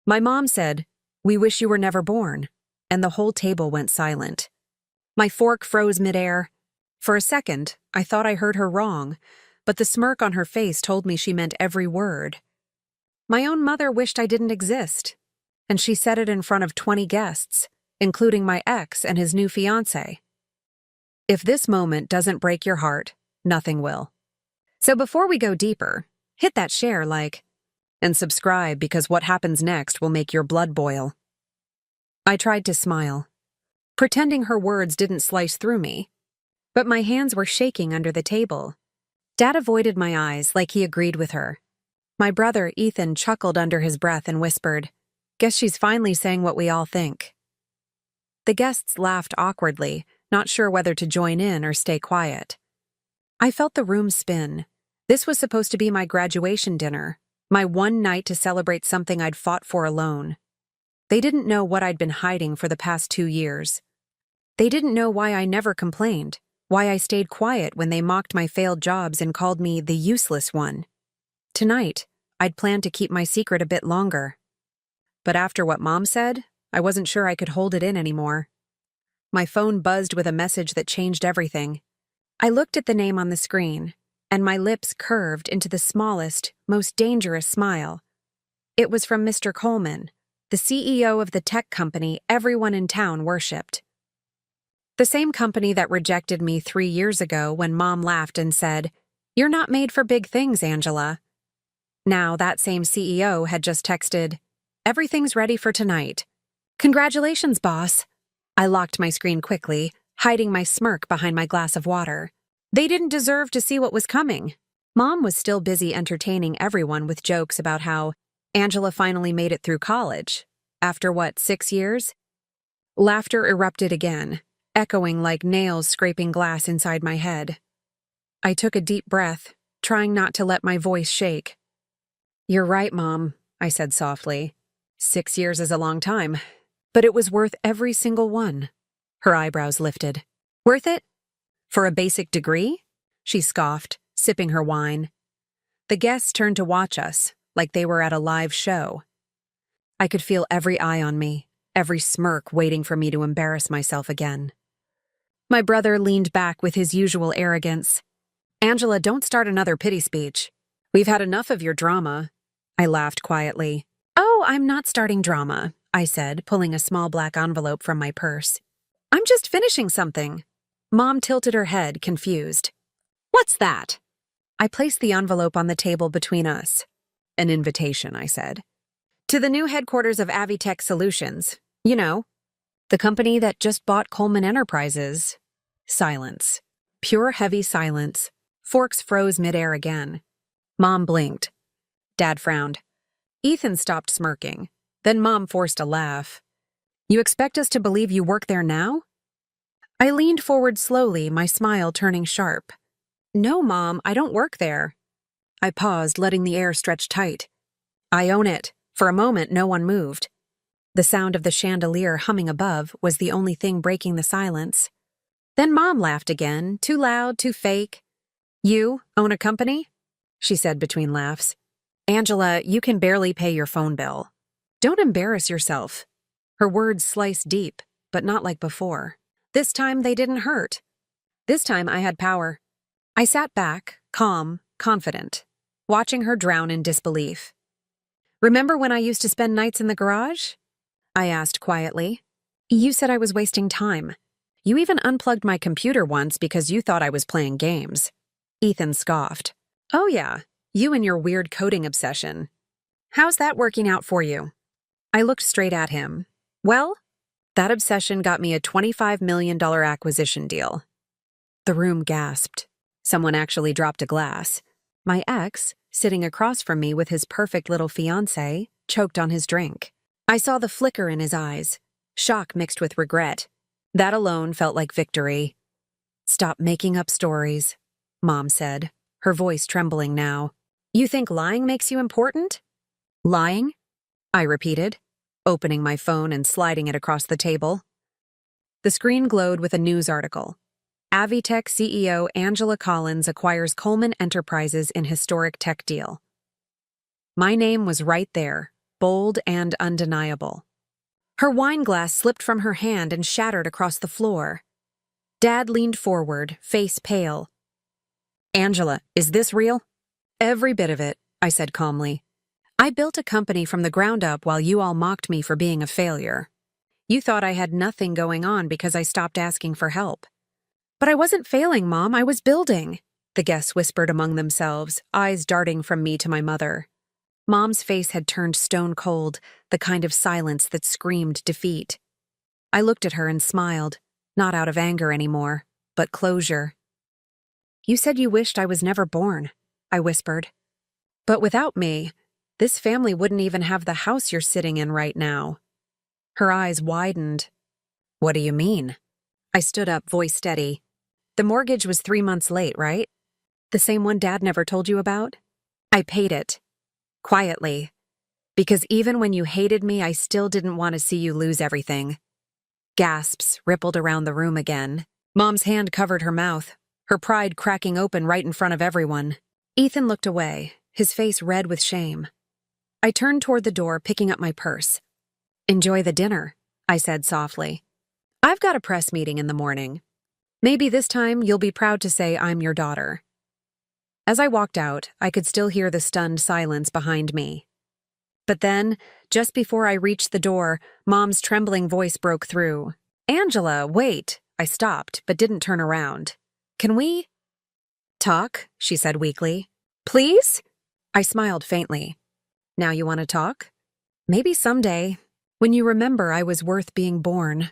My mom said, "We wish you were never born," and the whole table went silent. My fork froze midair. For a second, I thought I heard her wrong, but the smirk on her face told me she meant every word. My own mother wished I didn't exist, and she said it in front of 20 guests, including my ex and his new fiancé. If this moment doesn't break your heart, nothing will. So before we go deeper, hit that share, like, and subscribe because what happens next will make your blood boil. I tried to smile, pretending her words didn't slice through me, but my hands were shaking under the table. Dad avoided my eyes like he agreed with her. My brother, Ethan, chuckled under his breath and whispered, "Guess she's finally saying what we all think." The guests laughed awkwardly, not sure whether to join in or stay quiet. I felt the room spin. This was supposed to be my graduation dinner, my one night to celebrate something I'd fought for alone. They didn't know what I'd been hiding for the past 2 years. They didn't know why I never complained, why I stayed quiet when they mocked my failed jobs and called me the useless one. Tonight, I'd planned to keep my secret a bit longer. But after what Mom said, I wasn't sure I could hold it in anymore. My phone buzzed with a message that changed everything. I looked at the name on the screen, and my lips curved into the smallest, most dangerous smile. It was from Mr. Coleman, the CEO of the tech company everyone in town worshipped. The same company that rejected me 3 years ago when Mom laughed and said, "You're not made for big things, Angela." Now that same CEO had just texted, "Everything's ready for tonight. Congratulations, boss." I locked my screen quickly, hiding my smirk behind my glass of water. They didn't deserve to see what was coming. Mom was still busy entertaining everyone with jokes about how Angela finally made it through college. After what, 6 years? Laughter erupted again, echoing like nails scraping glass inside my head. I took a deep breath, trying not to let my voice shake. "You're right, Mom," I said softly. 6 years is a long time, but it was worth every single one. Her eyebrows lifted. "Worth it? For a basic degree?" She scoffed, sipping her wine. The guests turned to watch us, like they were at a live show. I could feel every eye on me, every smirk waiting for me to embarrass myself again. My brother leaned back with his usual arrogance. "Angela, don't start another pity speech. We've had enough of your drama." I laughed quietly. "Oh, I'm not starting drama," I said, pulling a small black envelope from my purse. "I'm just finishing something." Mom tilted her head, confused. "What's that?" I placed the envelope on the table between us. "An invitation," I said. "To the new headquarters of Avitech Solutions. You know, the company that just bought Coleman Enterprises." Silence. Pure heavy silence. Forks froze midair again. Mom blinked. Dad frowned. Ethan stopped smirking. Then Mom forced a laugh. "You expect us to believe you work there now?" I leaned forward slowly, my smile turning sharp. "No, Mom, I don't work there." I paused, letting the air stretch tight. "I own it." For a moment, no one moved. The sound of the chandelier humming above was the only thing breaking the silence. Then Mom laughed again, too loud, too fake. "You own a company?" she said between laughs. "Angela, you can barely pay your phone bill. Don't embarrass yourself." Her words sliced deep, but not like before. This time they didn't hurt. This time I had power. I sat back, calm, confident, watching her drown in disbelief. "Remember when I used to spend nights in the garage?" I asked quietly. "You said I was wasting time. You even unplugged my computer once because you thought I was playing games." Ethan scoffed. "Oh yeah, you and your weird coding obsession. How's that working out for you?" I looked straight at him. "Well, that obsession got me a $25 million acquisition deal." The room gasped. Someone actually dropped a glass. My ex, sitting across from me with his perfect little fiancé, choked on his drink. I saw the flicker in his eyes, shock mixed with regret. That alone felt like victory. "Stop making up stories," Mom said, her voice trembling now. "You think lying makes you important?" "Lying?" I repeated, opening my phone and sliding it across the table. The screen glowed with a news article. Avitech CEO Angela Collins acquires Coleman Enterprises in historic tech deal. My name was right there, bold and undeniable. Her wine glass slipped from her hand and shattered across the floor. Dad leaned forward, face pale. "Angela, is this real?" "Every bit of it," I said calmly. "I built a company from the ground up while you all mocked me for being a failure. You thought I had nothing going on because I stopped asking for help." "But I wasn't failing, Mom, I was building," the guests whispered among themselves, eyes darting from me to my mother. Mom's face had turned stone cold, the kind of silence that screamed defeat. I looked at her and smiled, not out of anger anymore, but closure. "You said you wished I was never born," I whispered. "But without me, this family wouldn't even have the house you're sitting in right now." Her eyes widened. "What do you mean?" I stood up, voice steady. "The mortgage was 3 months late, right? The same one Dad never told you about? I paid it. Quietly. Because even when you hated me, I still didn't want to see you lose everything." Gasps rippled around the room again. Mom's hand covered her mouth, her pride cracking open right in front of everyone. Ethan looked away, his face red with shame. I turned toward the door, picking up my purse. "Enjoy the dinner," I said softly. "I've got a press meeting in the morning. Maybe this time you'll be proud to say I'm your daughter." As I walked out, I could still hear the stunned silence behind me. But then, just before I reached the door, Mom's trembling voice broke through. "Angela, wait!" I stopped, but didn't turn around. "Can we talk?" she said weakly. "Please?" I smiled faintly. "Now you want to talk? Maybe someday, when you remember I was worth being born."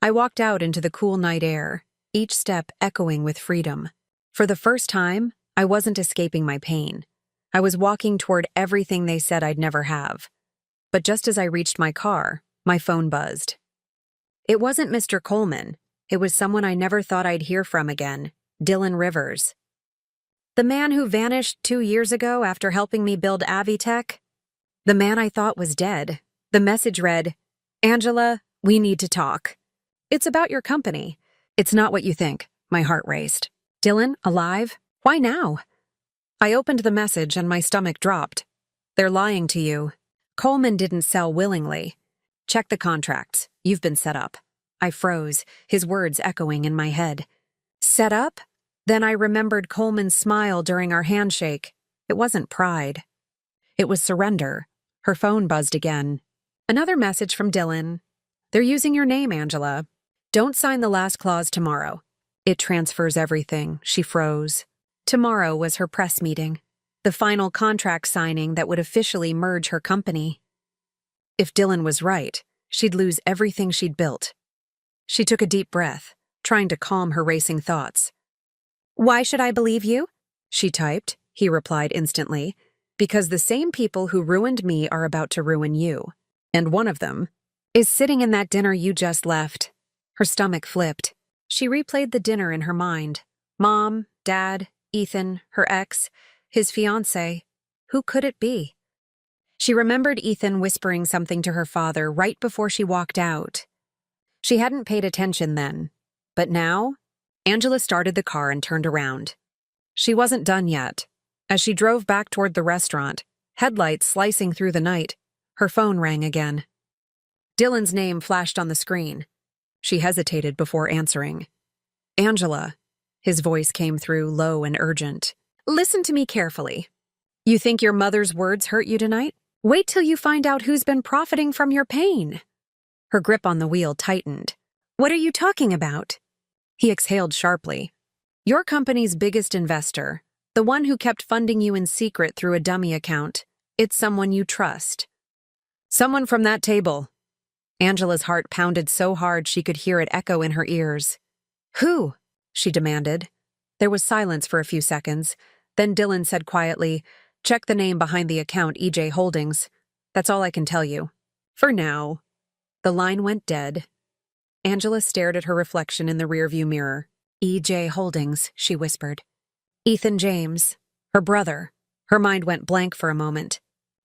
I walked out into the cool night air, each step echoing with freedom. For the first time, I wasn't escaping my pain. I was walking toward everything they said I'd never have. But just as I reached my car, my phone buzzed. It wasn't Mr. Coleman. It was someone I never thought I'd hear from again, Dylan Rivers. The man who vanished 2 years ago after helping me build Avitech? The man I thought was dead. The message read, "Angela, we need to talk. It's about your company. It's not what you think." My heart raced. "Dylan, alive? Why now?" I opened the message and my stomach dropped. "They're lying to you. Coleman didn't sell willingly. Check the contracts. You've been set up." I froze, his words echoing in my head. "Set up?" Then I remembered Coleman's smile during our handshake. It wasn't pride. It was surrender. Her phone buzzed again. Another message from Dylan. "They're using your name, Angela. Don't sign the last clause tomorrow. It transfers everything." She froze. Tomorrow was her press meeting, the final contract signing that would officially merge her company. If Dylan was right, she'd lose everything she'd built. She took a deep breath, trying to calm her racing thoughts. "Why should I believe you?" she typed. He replied instantly. "Because the same people who ruined me are about to ruin you. And one of them is sitting in that dinner you just left." Her stomach flipped. She replayed the dinner in her mind. Mom, Dad, Ethan, her ex, his fiancé. Who could it be? She remembered Ethan whispering something to her father right before she walked out. She hadn't paid attention then. But now, Angela started the car and turned around. She wasn't done yet. As she drove back toward the restaurant, headlights slicing through the night, her phone rang again. Dylan's name flashed on the screen. She hesitated before answering. "Angela." His voice came through, low and urgent. "Listen to me carefully. You think your mother's words hurt you tonight? Wait till you find out who's been profiting from your pain." Her grip on the wheel tightened. "What are you talking about?" He exhaled sharply. "Your company's biggest investor, the one who kept funding you in secret through a dummy account. It's someone you trust." "Someone from that table." Angela's heart pounded so hard she could hear it echo in her ears. "Who?" she demanded. There was silence for a few seconds. Then Dylan said quietly, "Check the name behind the account, EJ Holdings. That's all I can tell you. For now." The line went dead. Angela stared at her reflection in the rearview mirror. "EJ Holdings," she whispered. "Ethan James, her brother." Her mind went blank for a moment.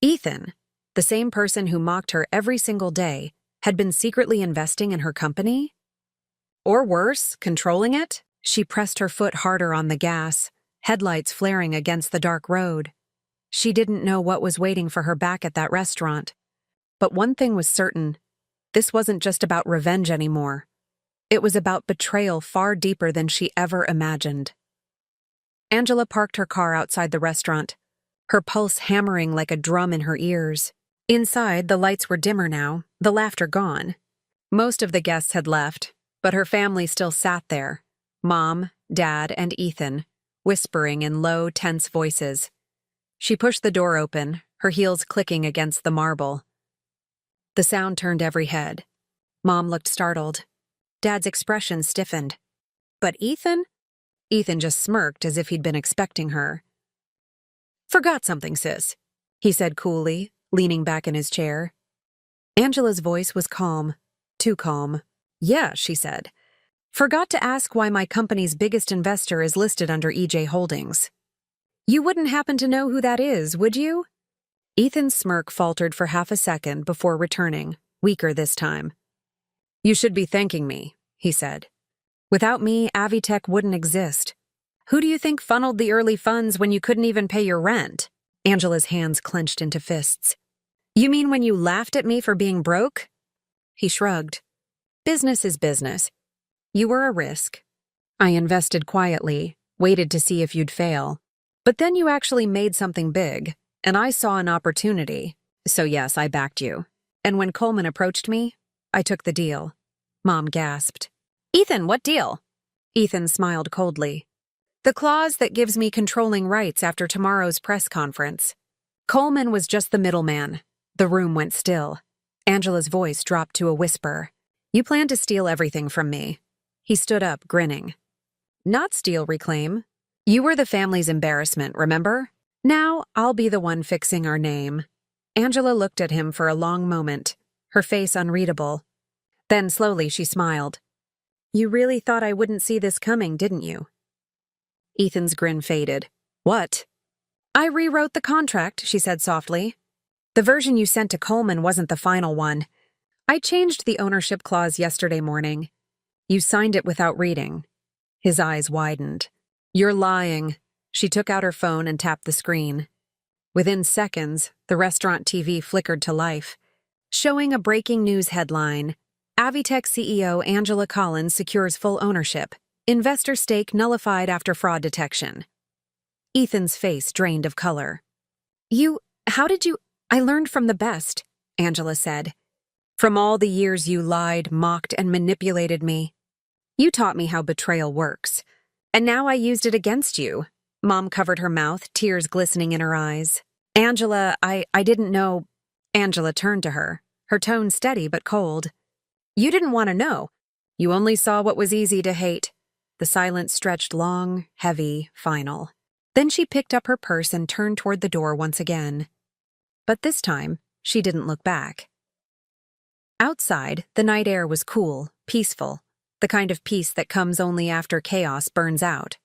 Ethan, the same person who mocked her every single day, had been secretly investing in her company? Or worse, controlling it? She pressed her foot harder on the gas, headlights flaring against the dark road. She didn't know what was waiting for her back at that restaurant. But one thing was certain. This wasn't just about revenge anymore. It was about betrayal far deeper than she ever imagined. Angela parked her car outside the restaurant, her pulse hammering like a drum in her ears. Inside, the lights were dimmer now, the laughter gone. Most of the guests had left, but her family still sat there. Mom, Dad, and Ethan, whispering in low, tense voices. She pushed the door open, her heels clicking against the marble. The sound turned every head. Mom looked startled. Dad's expression stiffened. But Ethan? Ethan just smirked as if he'd been expecting her. "Forgot something, sis," he said coolly, leaning back in his chair. Angela's voice was calm, too calm. "Yeah," she said. "Forgot to ask why my company's biggest investor is listed under EJ Holdings. You wouldn't happen to know who that is, would you?" Ethan's smirk faltered for half a second before returning, weaker this time. "You should be thanking me," he said. "Without me, Avitech wouldn't exist. Who do you think funneled the early funds when you couldn't even pay your rent?" Angela's hands clenched into fists. "You mean when you laughed at me for being broke?" He shrugged. "Business is business. You were a risk. I invested quietly, waited to see if you'd fail. But then you actually made something big, and I saw an opportunity. So yes, I backed you. And when Coleman approached me, I took the deal." Mom gasped. "Ethan, what deal?" Ethan smiled coldly. "The clause that gives me controlling rights after tomorrow's press conference." Coleman was just the middleman. The room went still. Angela's voice dropped to a whisper. "You plan to steal everything from me." He stood up, grinning. "Not steal, reclaim. You were the family's embarrassment, remember? Now I'll be the one fixing our name." Angela looked at him for a long moment, her face unreadable. Then slowly she smiled. "You really thought I wouldn't see this coming, didn't you?" Ethan's grin faded. "What?" "I rewrote the contract," she said softly. "The version you sent to Coleman wasn't the final one. I changed the ownership clause yesterday morning. You signed it without reading." His eyes widened. "You're lying." She took out her phone and tapped the screen. Within seconds, the restaurant TV flickered to life, showing a breaking news headline. Avitech CEO Angela Collins secures full ownership. Investor stake nullified after fraud detection. Ethan's face drained of color. How did you— "I learned from the best," Angela said. "From all the years you lied, mocked, and manipulated me. You taught me how betrayal works. And now I used it against you." Mom covered her mouth, tears glistening in her eyes. "Angela, I didn't know—" Angela turned to her, her tone steady but cold. "You didn't want to know. You only saw what was easy to hate." The silence stretched long, heavy, final. Then she picked up her purse and turned toward the door once again. But this time, she didn't look back. Outside, the night air was cool, peaceful, the kind of peace that comes only after chaos burns out.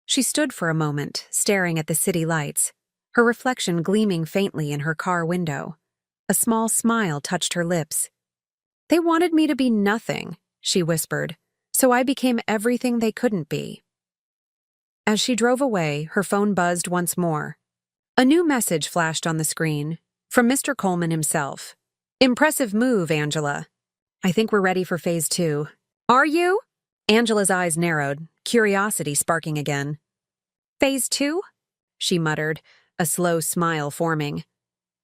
She stood for a moment, staring at the city lights, her reflection gleaming faintly in her car window. A small smile touched her lips. "They wanted me to be nothing," she whispered, "so I became everything they couldn't be." As she drove away, her phone buzzed once more. A new message flashed on the screen, from Mr. Coleman himself. "Impressive move, Angela. I think we're ready for phase 2. "Are you?" Angela's eyes narrowed, curiosity sparking again. "Phase 2? She muttered, a slow smile forming.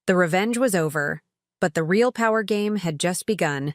The revenge was over, but the real power game had just begun.